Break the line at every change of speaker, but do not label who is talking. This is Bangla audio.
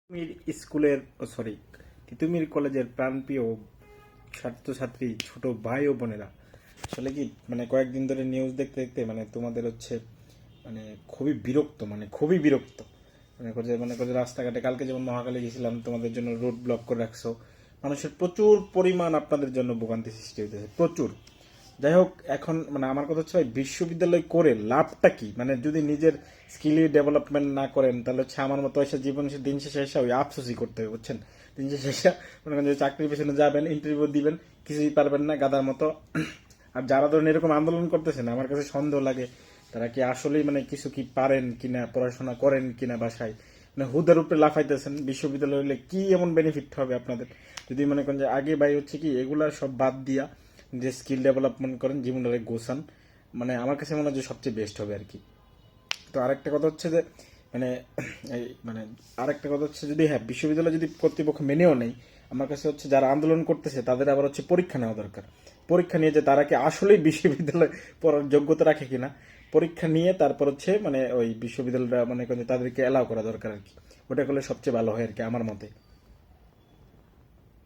তিতুমির স্কুলের সরি তিতুমির কলেজের প্রাণপ্রিয় ছাত্রছাত্রী ছোট ভাই ও বোনেরা, আসলে কি মানে কয়েকদিন ধরে নিউজ দেখতে দেখতে মানে তোমাদের হচ্ছে মানে খুবই বিরক্ত মনে করছে রাস্তাঘাটে কালকে যেমন মহাকালী গেছিলাম, তোমাদের জন্য রোড ব্লক করে রাখছো। মানুষের প্রচুর পরিমাণ আপনাদের জন্য ভোগান্তি সৃষ্টি হইতেছে, প্রচুর। যাই হোক, এখন মানে আমার কথা হচ্ছে ভাই, বিশ্ববিদ্যালয় করে লাভটা কি? মানে যদি নিজের স্কিলি ডেভেলপমেন্ট না করেন তাহলে হচ্ছে আমার মতো এসে দিন শেষে এসে ওই আফসোসই করতে হবে, বুঝছেন? দিন শেষে এসে মনে করেন যে চাকরির পেছনে যাবেন, ইন্টারভিউ দিবেন, কিছুই পারবেন না, গাদার মতো। আর যারা ধরেন এরকম আন্দোলন করতেছেন, আমার কাছে সন্দেহ লাগে তারা কি আসলেই মানে কিছু কি পারেন কিনা, পড়াশোনা করেন কিনা বাসায়। মানে হুদার উপরে লাফাইতেছেন। বিশ্ববিদ্যালয় হলে কি এমন বেনিফিট হবে আপনাদের? যদি মনে করেন যে আগে ভাই হচ্ছে কি এগুলা সব বাদ দিয়া যে স্কিল ডেভেলপমেন্ট করেন, জীবনটাকে গোছান, মানে আমার কাছে মনে হয় যে সবচেয়ে বেস্ট হবে আর কি। তো আরেকটা কথা হচ্ছে যে মানে আরেকটা কথা হচ্ছে, যদি হ্যাঁ বিশ্ববিদ্যালয় যদি কর্তৃপক্ষ মেনেও নেই, আমার কাছে হচ্ছে যারা আন্দোলন করতেছে তাদের আবার হচ্ছে পরীক্ষা নেওয়া দরকার। পরীক্ষা নিয়ে যে তারা কি আসলেই বিশ্ববিদ্যালয় পড়ার যোগ্যতা রাখে কিনা, পরীক্ষা নিয়ে তারপর হচ্ছে মানে ওই বিশ্ববিদ্যালয়টা মানে তাদেরকে অ্যালাউ করা দরকার আর কি। ওটা করলে সবচেয়ে ভালো হয় আর কি আমার মতে।